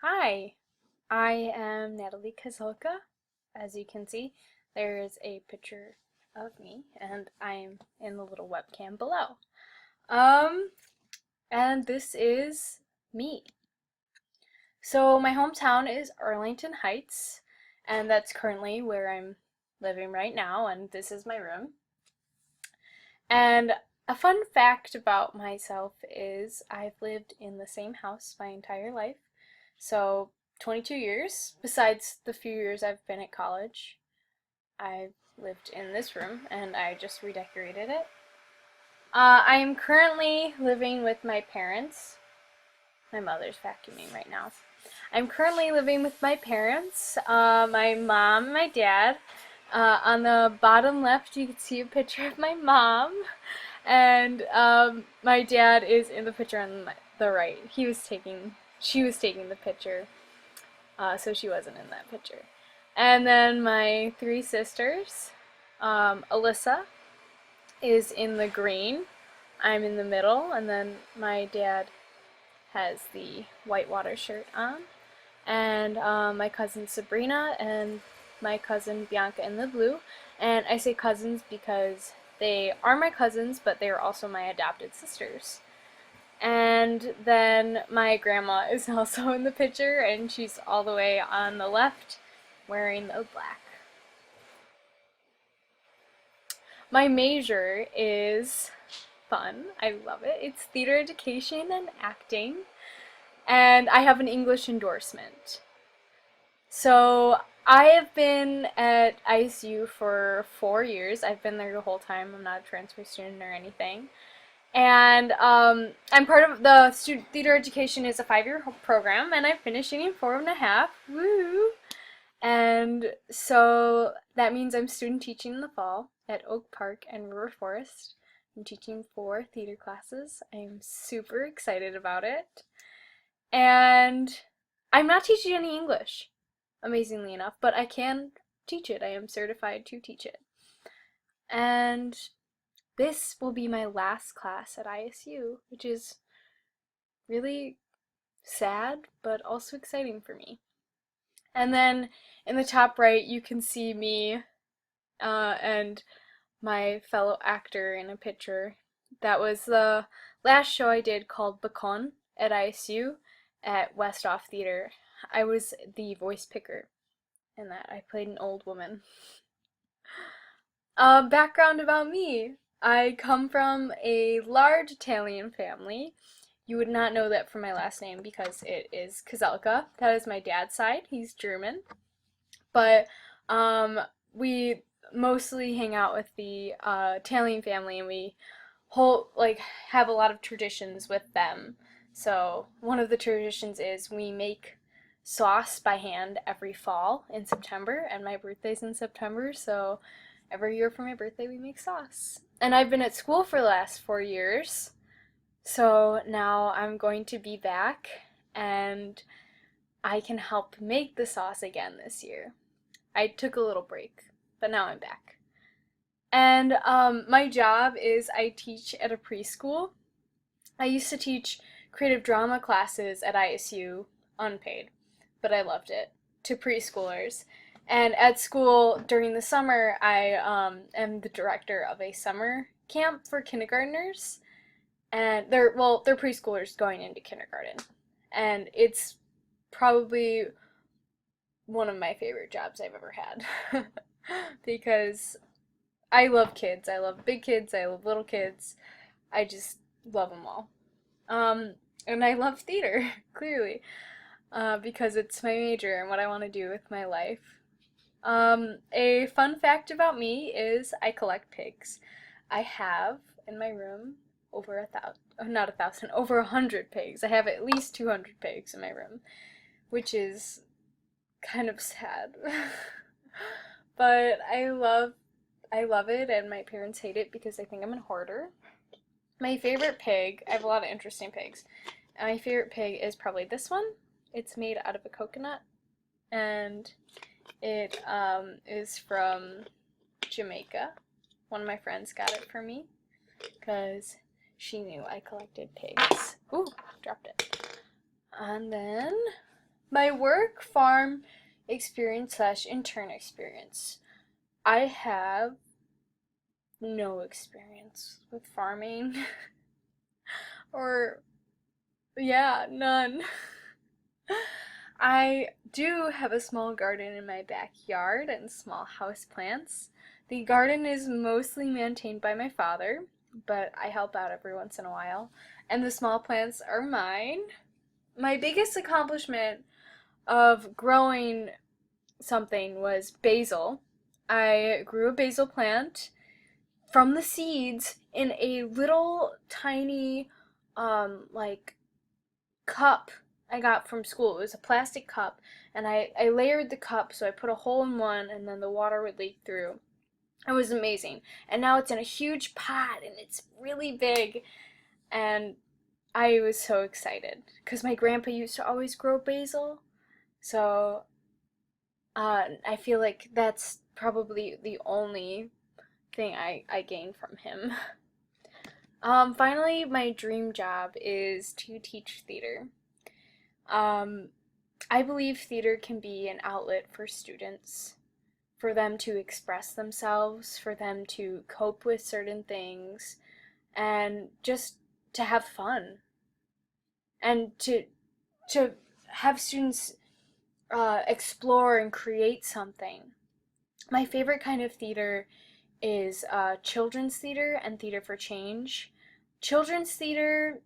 Hi, I am Natalie Kozelka. As you can see, there is a picture of me, and I'm in the little webcam below. Um, and this is me. So my hometown is Arlington Heights, and that's currently where I'm living right now, and this is my room. And a fun fact about myself is I've lived in the same house my entire life. So 22 years, besides the few years I've been at college. I've lived in this room and I just redecorated it. I am currently living with my parents. My mother's vacuuming right now. I'm currently living with my parents, my mom and my dad. On the bottom left, you can see a picture of my mom, and my dad is in the picture on the right. She was taking the picture, so she wasn't in that picture. And then my three sisters, Alyssa is in the green, I'm in the middle, and then my dad has the whitewater shirt on, and my cousin Sabrina and my cousin Bianca in the blue. And I say cousins because they are my cousins, but they are also my adopted sisters. And then my grandma is also in the picture, and she's all the way on the left wearing the black. My major is fun. I love it. It's theater education and acting, and I have an English endorsement. So I have been at ISU for 4 years. I've been there the whole time. I'm not a transfer student or anything. And I'm part of the student theater education is a 5-year program, and I'm finishing in 4.5. Woo! And so that means I'm student teaching in the fall at Oak Park and River Forest. I'm teaching 4 theater classes. I'm super excited about it. And I'm not teaching any English, amazingly enough, but I can teach it. I am certified to teach it. And this will be my last class at ISU, which is really sad, but also exciting for me. And then in the top right, you can see me and my fellow actor in a picture. That was the last show I did called Bacon at ISU at Westoff Theater. I was the voice picker in that. I played an old woman. Background about me. I come from a large Italian family. You would not know that from my last name because it is Kozelka. That is my dad's side. He's German. But we mostly hang out with the Italian family, and we have a lot of traditions with them. So one of the traditions is we make sauce by hand every fall in September, and my birthday's in September, so every year for my birthday we make sauce. And I've been at school for the last 4 years, so now I'm going to be back, and I can help make the sauce again this year. I took a little break, but now I'm back. And my job is I teach at a preschool. I used to teach creative drama classes at ISU, unpaid, but I loved it, to preschoolers. And at school during the summer, I am the director of a summer camp for kindergartners. And they're preschoolers going into kindergarten. And it's probably one of my favorite jobs I've ever had. Because I love kids. I love big kids. I love little kids. I just love them all. And I love theater, clearly, because it's my major and what I want to do with my life. A fun fact about me is I collect pigs. I have in my room over 1,000, not 1,000, over 100 pigs. I have at least 200 pigs in my room, which is kind of sad. But I love it, and my parents hate it because they think I'm a hoarder. My favorite pig, I have a lot of interesting pigs. My favorite pig is probably this one. It's made out of a coconut, and it is from Jamaica. One of my friends got it for me because she knew I collected pigs. Ooh, dropped it. And then My work farm experience slash intern experience. I have no experience with farming or yeah, none. I do have a small garden in my backyard and small house plants. The garden is mostly maintained by my father, but I help out every once in a while. And the small plants are mine. My biggest accomplishment of growing something was basil. I grew a basil plant from the seeds in a little tiny like cup I got from school. It was a plastic cup, and I layered the cup so I put a hole in one and then the water would leak through. It was amazing. And now it's in a huge pot and it's really big, and I was so excited because my grandpa used to always grow basil. So I feel like that's probably the only thing I gained from him. Finally, my dream job is to teach theater. Um, I believe theater can be an outlet for students, for them to express themselves, for them to cope with certain things, and just to have fun, and to have students explore and create something. My favorite kind of theater is children's theater and theater for change. Children's theater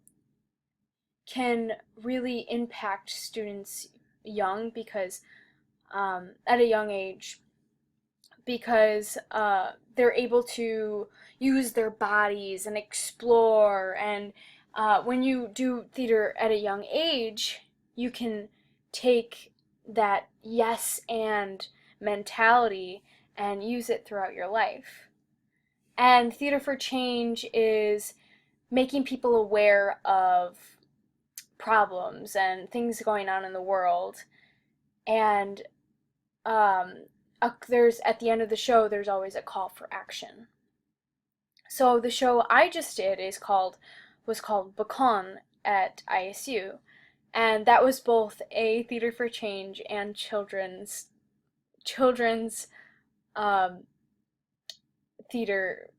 can really impact students young because at a young age because they're able to use their bodies and explore, and when you do theater at a young age you can take that yes and mentality and use it throughout your life. And theater for change is making people aware of problems and things going on in the world. And there's at the end of the show, there's always a call for action. So the show I just did was called Bacon at ISU, and that was both a theater for change and children's um, theater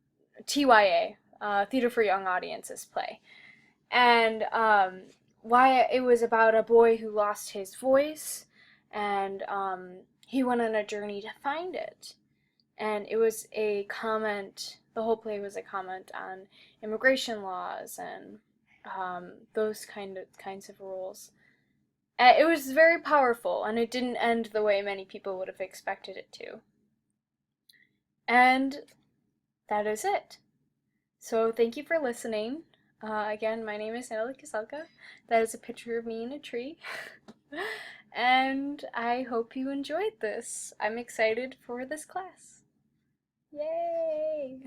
TYA, theater for young audiences play. And why it was about a boy who lost his voice, and he went on a journey to find it. And it was a comment, the whole play was a comment on immigration laws and those kinds of rules. It was very powerful, and it didn't end the way many people would have expected it to. And that is it. So thank you for listening. Again, my name is Natalie Kozelka. That is a picture of me in a tree. And I hope you enjoyed this. I'm excited for this class. Yay!